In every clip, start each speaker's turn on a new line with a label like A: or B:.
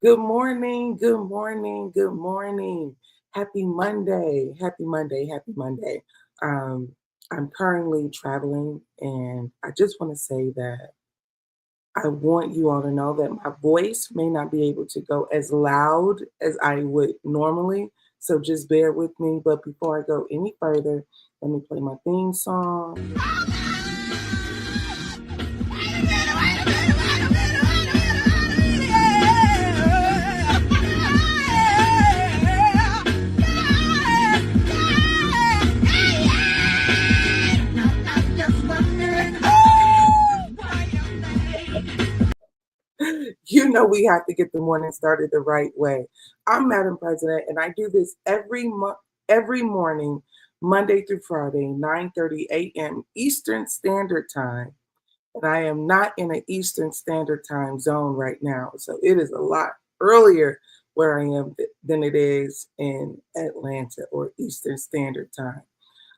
A: Good morning, good morning, good morning. Happy Monday, happy Monday, happy Monday. Um, I'm currently traveling, and I just want to say that I want you all to know that my voice may not be able to go as loud as I would normally. So just bear with me. But before I go any further, let me play my theme song. You know we have to get the morning started the right way. I'm Madam President, and I do this every morning, Monday through Friday, 9:30 a.m. Eastern Standard Time. And I am not in an Eastern Standard Time zone right now, so it is a lot earlier where I am than it is in Atlanta or Eastern Standard Time.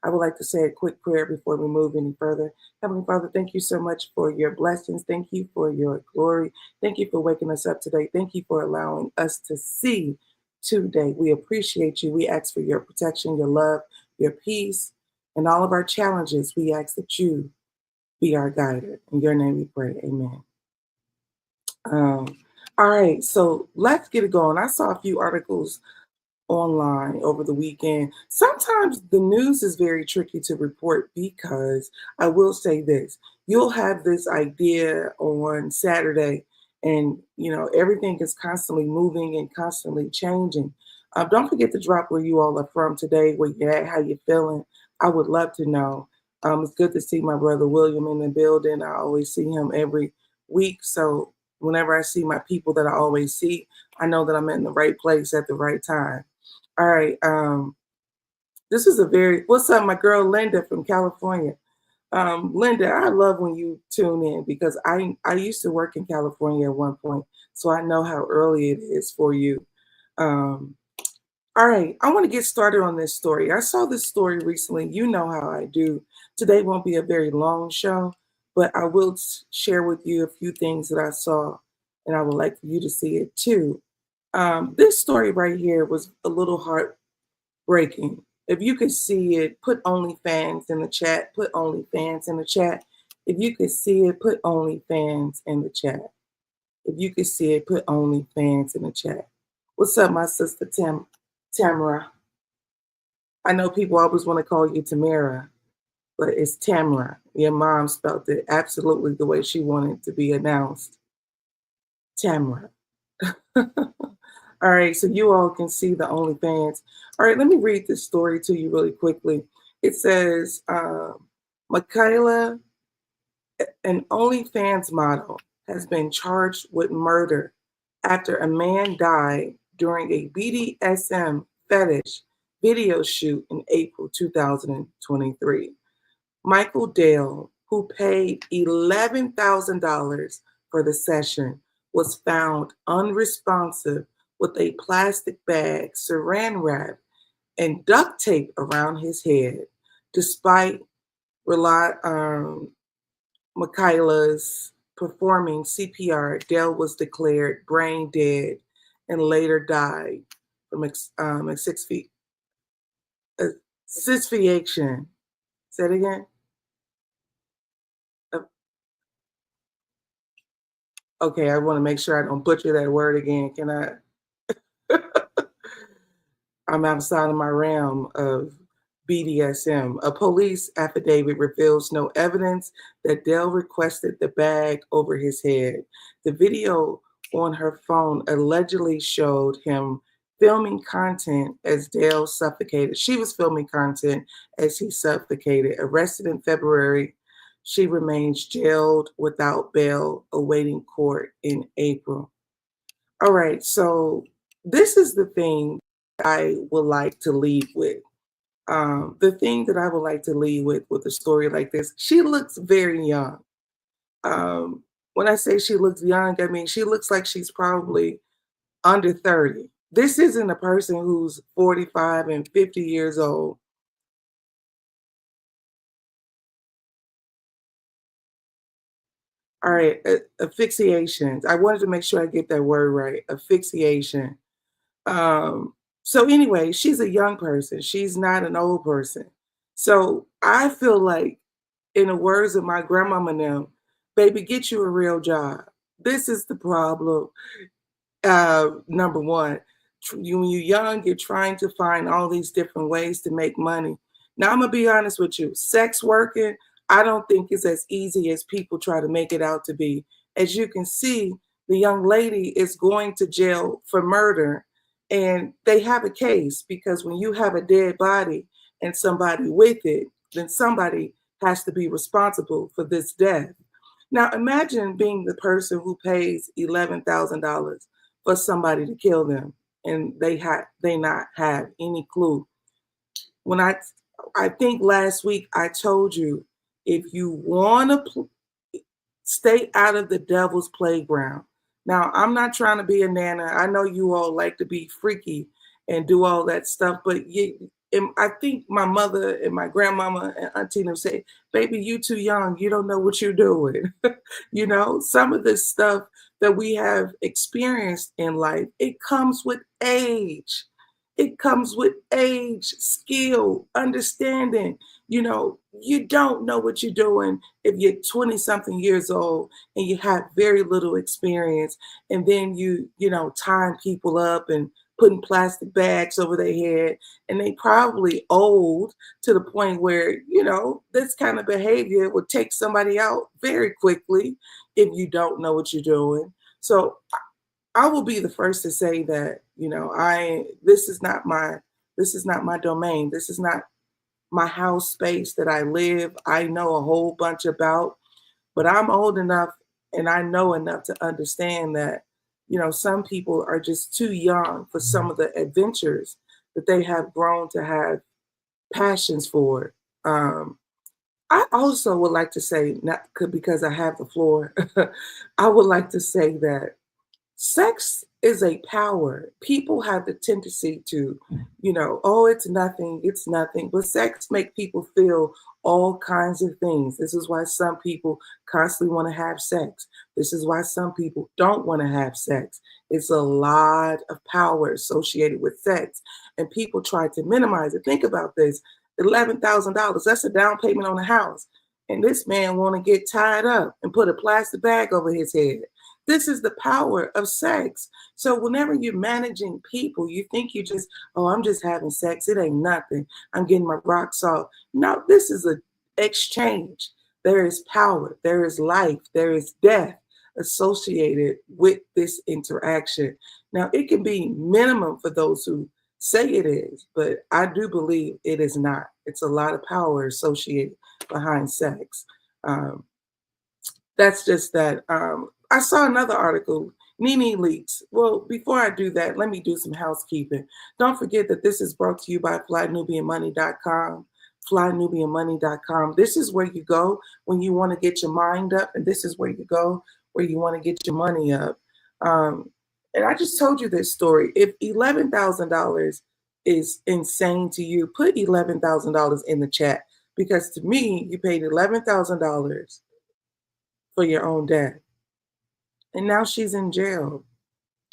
A: I would like to say a quick prayer before we move any further. Heavenly Father, thank you so much for your blessings. Thank you for your glory. Thank you for waking us up today. Thank you for allowing us to see today. We appreciate you. We ask for your protection, your love, your peace, and all of our challenges. We ask that you be our guide. In your name we pray. Amen. All right, so let's get it going. I saw a few articles online over the weekend. Sometimes the news is very tricky to report because I will say this, you'll have this idea on Saturday and everything is constantly moving and constantly changing. Don't forget to drop where you all are from today, where you're at, how you're feeling. I would love to know. It's good to see my brother William in the building. I always see him every week. So whenever I see my people that I always see, I know that I'm in the right place at the right time. All right. This is what's up, my girl Linda from California. Linda, I love when you tune in because I used to work in California at one point, so I know how early it is for you. Um, all right, I want to get started on this story. I saw this story recently. You know how I do. Today won't be a very long show, but I will share with you a few things that I saw, and I would like for you to see it too. This story right here was a little heartbreaking. If you could see it, put OnlyFans in the chat. Put OnlyFans in the chat. If you could see it, put OnlyFans in the chat. If you could see it, put OnlyFans in the chat. What's up, my sister Tamara? I know people always want to call you Tamara, but it's Tamara. Your mom spelled it absolutely the way she wanted to be announced. Tamara. All right, so you all can see the OnlyFans. All right, let me read this story to you really quickly. It says, Michaela, an OnlyFans model, has been charged with murder after a man died during a BDSM fetish video shoot in April 2023. Michael Dale, who paid $11,000 for the session, was found unresponsive with a plastic bag, saran wrap, and duct tape around his head. Despite Michaela's performing CPR, Dale was declared brain dead and later died from asphyxiation. Say it again. Uh, Okay, I want to make sure I don't butcher that word again. Can I? I'm outside of my realm of BDSM. A police affidavit reveals no evidence that Dell requested the bag over his head. The video on her phone allegedly showed him filming content as Dale suffocated. She was filming content as he suffocated. Arrested in February, she remains jailed without bail, awaiting court in April. All right, so this is the thing I would like to leave with. The thing that I would like to leave with a story like this, she looks very young. When I say she looks young, I mean she looks like she's probably under 30. This isn't a person who's 45 and 50 years old. All right, asphyxiations. I wanted to make sure I get that word right. Asphyxiation. Um, so anyway, she's a young person. She's not an old person. So I feel like, in the words of my grandmama now, baby, get you a real job. This is the problem. Number one, when you're young, you're trying to find all these different ways to make money. Now, I'm gonna be honest with you. Sex working, I don't think is as easy as people try to make it out to be. As you can see, the young lady is going to jail for murder, and they have a case because when you have a dead body and somebody with it, then somebody has to be responsible for this death. Now, imagine being the person who pays $11,000 for somebody to kill them, and they not have any clue. When I think last week I told you, if you want to stay out of the devil's playground. Now, I'm not trying to be a nana. I know you all like to be freaky and do all that stuff, but and I think my mother and my grandmama and auntie them say, baby, you too young. You don't know what you're doing. Some of this stuff that we have experienced in life, it comes with age. It comes with age, skill, understanding. You don't know what you're doing if you're 20 something years old and you have very little experience, and then tying people up and putting plastic bags over their head, and they probably old to the point where this kind of behavior would take somebody out very quickly if you don't know what you're doing. So I will be the first to say that I this is not my domain. This is not my house space that I live. I know a whole bunch about, but I'm old enough and I know enough to understand that, some people are just too young for some of the adventures that they have grown to have passions for. I also would like to say, because I have the floor, I would like to say that sex is a power. People have the tendency to, oh, it's nothing, it's nothing. But sex makes people feel all kinds of things. This is why some people constantly want to have sex. This is why some people don't want to have sex. It's a lot of power associated with sex, and people try to minimize it. Think about this: $11,000. That's a down payment on a house, and this man want to get tied up and put a plastic bag over his head. This is the power of sex. So whenever you're managing people, you think you just, oh, I'm just having sex. It ain't nothing. I'm getting my rocks off. No, this is an exchange. There is power. There is life. There is death associated with this interaction. Now, it can be minimum for those who say it is, but I do believe it is not. It's a lot of power associated behind sex. Um, that's just that. I saw another article, Nene Leakes. Well, before I do that, let me do some housekeeping. Don't forget that this is brought to you by flynubianmoney.com. Flynubianmoney.com. This is where you go when you want to get your mind up, and this is where you go where you want to get your money up. And I just told you this story. If $11,000 is insane to you, put $11,000 in the chat, because to me, you paid $11,000 for your own death. And now she's in jail.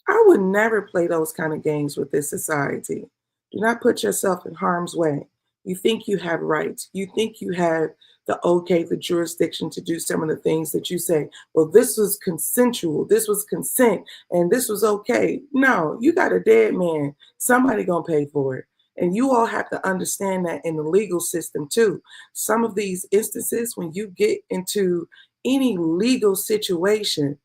A: I would never play those kind of games with this society. Do not put yourself in harm's way. You think you have rights. You think you have the jurisdiction to do some of the things that you say, well, this was consensual, this was consent, and this was okay. No, you got a dead man. Somebody gonna pay for it. And you all have to understand that in the legal system too. Some of these instances, when you get into any legal situation,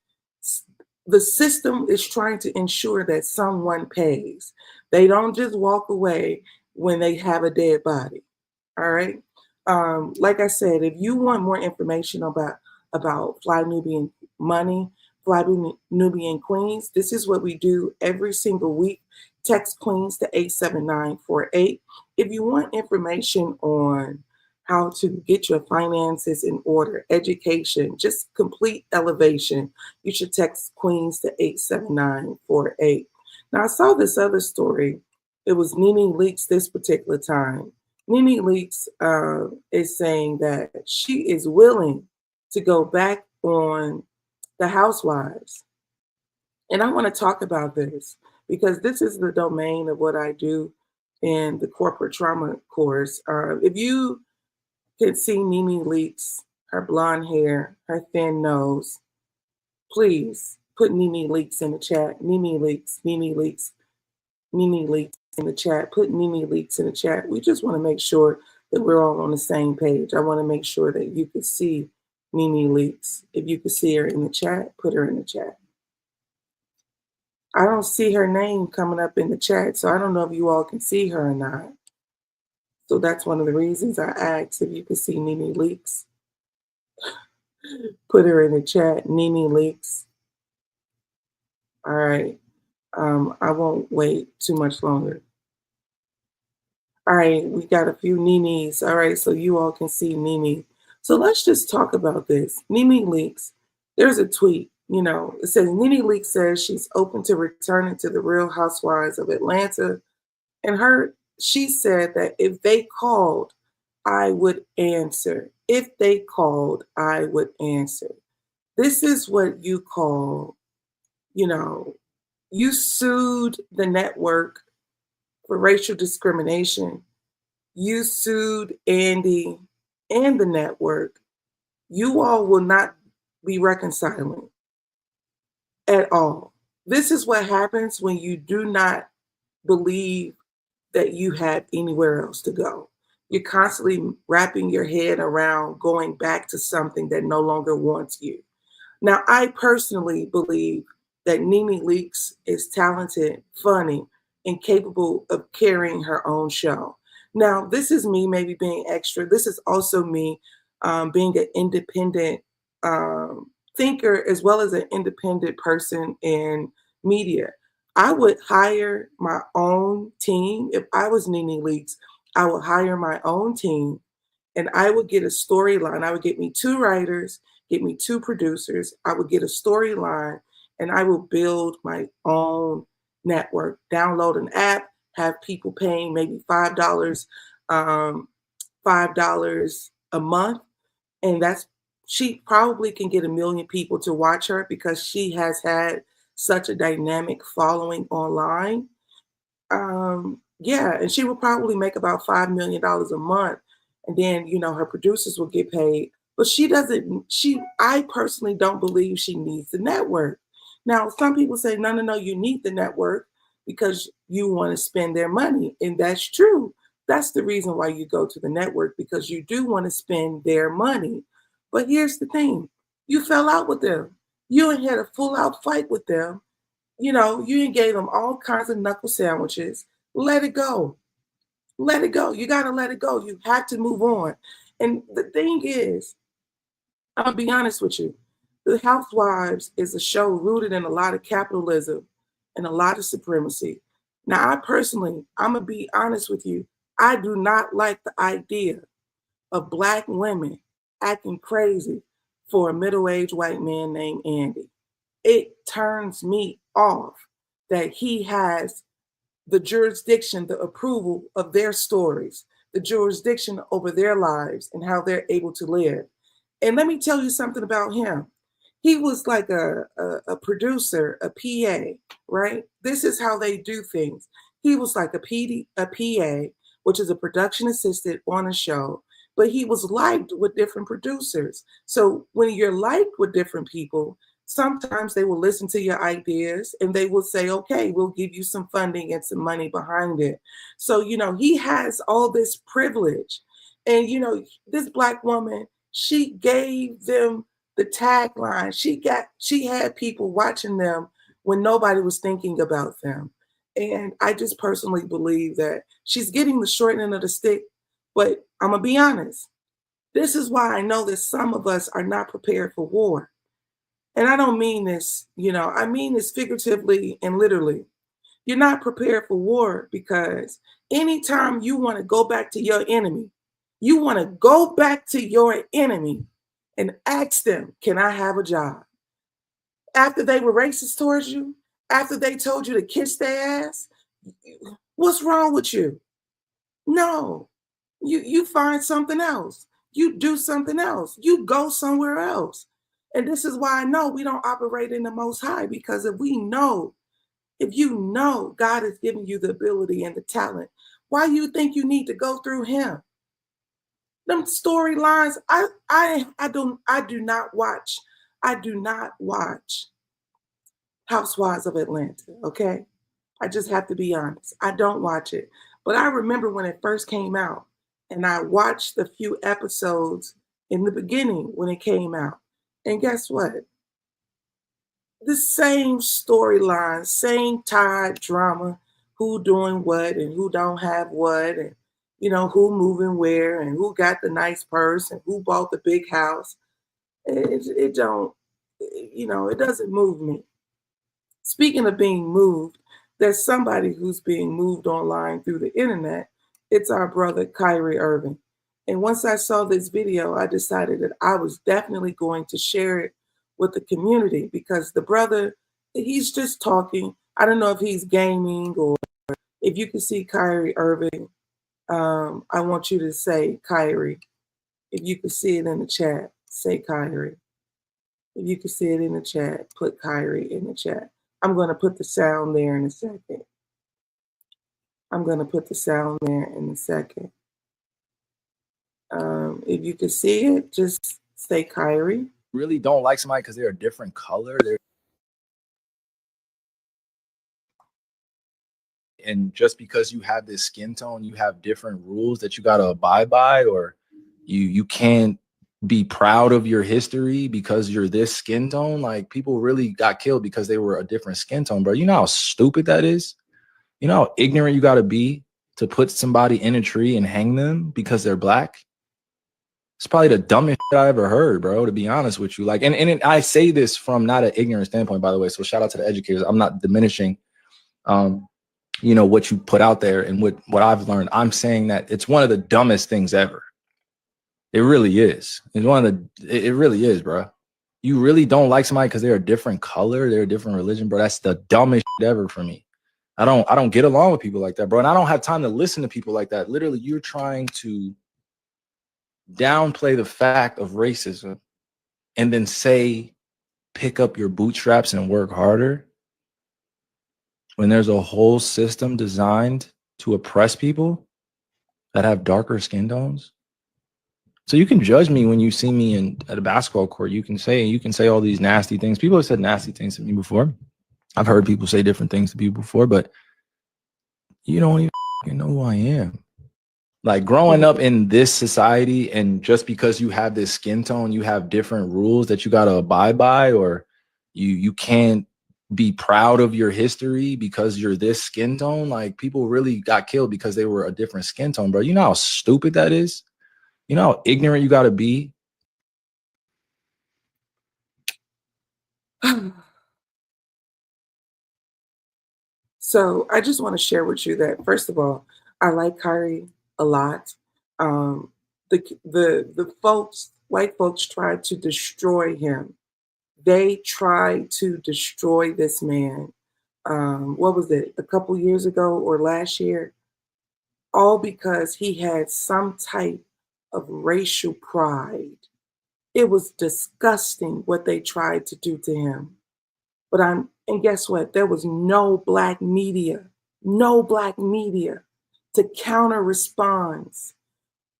A: the system is trying to ensure that someone pays. They don't just walk away when they have a dead body. All right. Like I said, if you want more information about Fly Nubian Money, Fly Nubian Queens, this is what we do every single week. Text Queens to 87948. If you want information on how to get your finances in order, education, just complete elevation, you should text Queens to 87948. Now, I saw this other story. It was Nene Leakes this particular time. Nene Leakes is saying that she is willing to go back on the housewives. And I want to talk about this because this is the domain of what I do in the corporate trauma course. If you can see Nene Leakes, her blonde hair, her thin nose, please put Nene Leakes in the chat. Nene Leakes, Nene Leakes, Nene Leakes in the chat. Put Nene Leakes in the chat. We just want to make sure that we're all on the same page. I want to make sure that you can see Nene Leakes. If you can see her in the chat, put her in the chat. I don't see her name coming up in the chat, so I don't know if you all can see her or not. So that's one of the reasons I asked if you could see Nene Leakes. Put her in the chat, Nene Leakes. All right. I won't wait too much longer. All right, we got a few Nenes. All right, so you all can see Nene. So let's just talk about this. Nene Leakes. There's a tweet, it says Nene Leakes says she's open to returning to the Real Housewives of Atlanta. And she said that if they called, I would answer. If they called, I would answer. This is what you call, you sued the network for racial discrimination. You sued Andy and the network. You all will not be reconciling at all. This is what happens when you do not believe that you have anywhere else to go. You're constantly wrapping your head around going back to something that no longer wants you. Now, I personally believe that Nene Leakes is talented, funny, and capable of carrying her own show. Now, this is me maybe being extra. This is also me being an independent thinker as well as an independent person in media. I would hire my own team. If I was Nene Leakes, I would hire my own team and I would get a storyline. I would get me 2 writers, get me 2 producers. I would get a storyline and I will build my own network, download an app, have people paying maybe $5, $5 a month. And she probably can get 1 million people to watch her because she has had such a dynamic following online. Yeah, and she will probably make about $5 million a month. And then, her producers will get paid. But I personally don't believe she needs the network. Now, some people say, no, no, no, you need the network because you want to spend their money. And that's true. That's the reason why you go to the network, because you do want to spend their money. But here's the thing. You fell out with them. You had a full out fight with them. You gave them all kinds of knuckle sandwiches. Let it go. Let it go. You got to let it go. You have to move on. And the thing is, I'll be honest with you. The Housewives is a show rooted in a lot of capitalism and a lot of supremacy. Now, I'm going to be honest with you. I do not like the idea of Black women acting crazy for a middle-aged white man named Andy. It turns me off that he has the jurisdiction, the approval of their stories, the jurisdiction over their lives and how they're able to live. And let me tell you something about him. He was like a producer, a PA, right? This is how they do things. He was like a PA, which is a production assistant on a show, but he was liked with different producers. So when you're liked with different people, sometimes they will listen to your ideas and they will say, okay, we'll give you some funding and some money behind it. So, he has all this privilege. And, this Black woman, she gave them the tagline. She had people watching them when nobody was thinking about them. And I just personally believe that she's getting the short end of the stick. But I'm going to be honest. This is why I know that some of us are not prepared for war. And I don't mean this, I mean this figuratively and literally. You're not prepared for war because anytime you want to go back to your enemy, you want to go back to your enemy and ask them, can I have a job? After they were racist towards you, after they told you to kiss their ass, what's wrong with you? No, you find something else. You do something else. You go somewhere else. And this is why I know we don't operate in the Most High, because if you know God has given you the ability and the talent, why you think you need to go through him? Them storylines, I do not watch. I do not watch Housewives of Atlanta, okay? I just have to be honest. I don't watch it. But I remember when it first came out, and I watched the few episodes in the beginning when it came out. And guess what? The same storyline, same tied drama, who doing what and who don't have what, and who moving where and who got the nice purse and who bought the big house. It don't, it doesn't move me. Speaking of being moved, there's somebody who's being moved online through the internet. It's our brother Kyrie Irving. And once I saw this video, I decided that I was definitely going to share it with the community, because the brother, he's just talking. I don't know if he's gaming, or if you can see Kyrie Irving, I want you to say Kyrie. If you can see it in the chat, say Kyrie. If you can see it in the chat, put Kyrie in the chat. I'm going to put the sound there in a second. If you can see it, just say Kyrie.
B: Really don't like somebody because they're a different color. And just because you have this skin tone, you have different rules that you got to abide by, or you can't be proud of your history because you're this skin tone. Like, people really got killed because they were a different skin tone, bro. You know how stupid that is? You know how ignorant you got to be to put somebody in a tree and hang them because they're black? It's probably the dumbest shit I ever heard, bro, to be honest with you. Like, and I say this from not an ignorant standpoint, by the way. So shout out to the educators. I'm not diminishing, what you put out there and what I've learned. I'm saying that it's one of the dumbest things ever. It really is. It really is, bro. You really don't like somebody because they're a different color, they're a different religion, bro. That's the dumbest shit ever for me. I don't get along with people like that, bro. And I don't have time to listen to people like that. Literally, you're trying to downplay the fact of racism and then say, pick up your bootstraps and work harder, when there's a whole system designed to oppress people that have darker skin tones. So you can judge me when you see me at a basketball court. You can say all these nasty things. People have said nasty things to me before. I've heard people say different things to people before, but you don't even know who I am. Like, growing up in this society, and just because you have this skin tone, you have different rules that you got to abide by, or you can't be proud of your history because you're this skin tone. Like, people really got killed because they were a different skin tone, bro. You know how stupid that is? You know how ignorant you got to be?
A: So I just want to share with you that, first of all, I like Kyrie a lot. The folks, white folks, tried to destroy him. They tried to destroy this man. What was it, a couple years ago or last year? All because he had some type of racial pride. It was disgusting what they tried to do to him. And guess what? There was no black media to counter response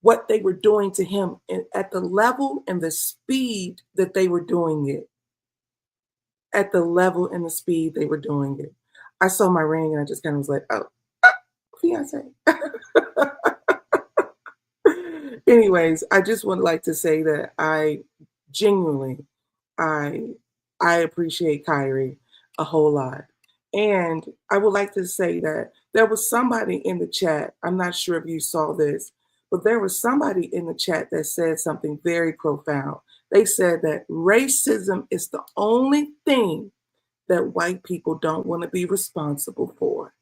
A: what they were doing to him, at the level and the speed that they were doing it. I saw my ring and I just kind of was like, oh, fiance. Anyways, I just would like to say that I genuinely, I appreciate Kyrie a whole lot. And I would like to say that there was somebody in the chat, I'm not sure if you saw this, but there was somebody in the chat that said something very profound. They said that racism is the only thing that white people don't want to be responsible for.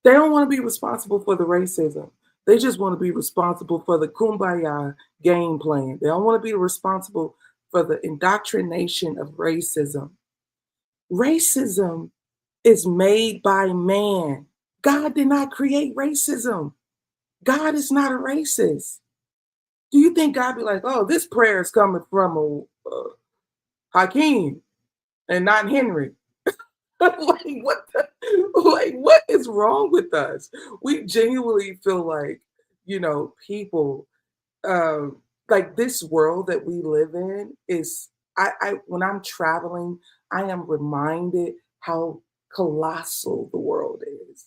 A: They don't want to be responsible for the racism. They just want to be responsible for the kumbaya game plan. They don't want to be responsible for the indoctrination of racism. Racism is made by man. God did not create racism. God is not a racist. Do you think God be like, oh, this prayer is coming from Hakeem and not Henry. What is wrong with us? We genuinely feel like, people, um, like this world that we live in is I when I'm traveling, I am reminded how colossal the world is.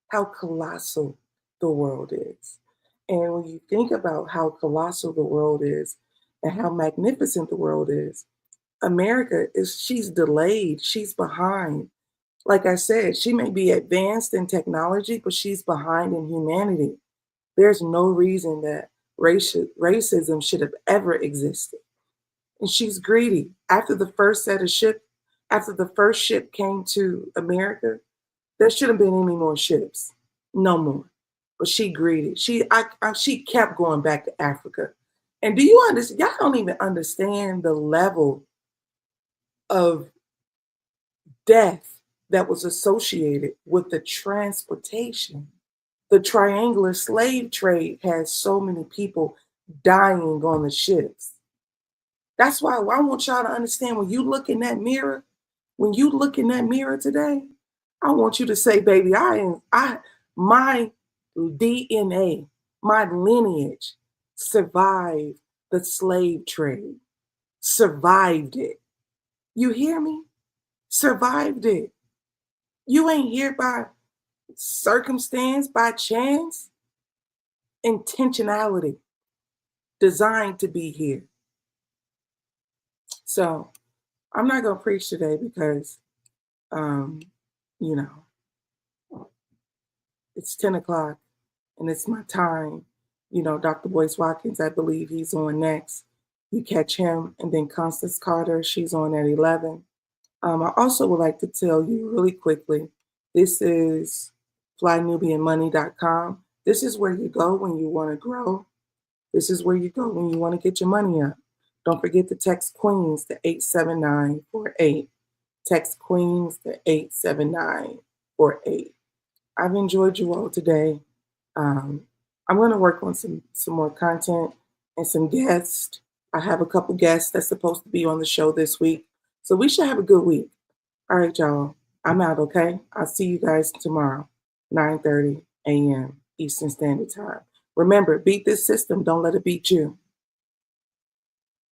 A: How colossal the world is. And when you think about how colossal the world is and how magnificent the world is, America is she's delayed, she's behind. Like I said, she may be advanced in technology, but she's behind in humanity. There's no reason that racism should have ever existed. And she's greedy. After the first ship came to America, there shouldn't have been any more ships. No more. But she greedy. She kept going back to Africa. And do you understand? Y'all don't even understand the level of death that was associated with the transportation. The triangular slave trade has so many people dying on the ships. That's why I want y'all to understand when you look in that mirror, today, I want you to say, baby, my DNA, my lineage survived the slave trade, survived it. You hear me? Survived it. You ain't here by circumstance, by chance, intentionality, designed to be here. So I'm not going to preach today because, you know, it's 10 o'clock and it's my time. Dr. Boyce Watkins, I believe he's on next. You catch him, and then Constance Carter, she's on at 11. I also would like to tell you really quickly, this is flynubianmoney.com. This is where you go when you want to grow. This is where you go when you want to get your money up. Don't forget to text Queens to 87948. Text Queens to 87948. I've enjoyed you all today. I'm going to work on some more content and some guests. I have a couple guests that's supposed to be on the show this week. So we should have a good week. All right, y'all. I'm out, okay? I'll see you guys tomorrow, 9:30 a.m. Eastern Standard Time. Remember, beat this system. Don't let it beat you.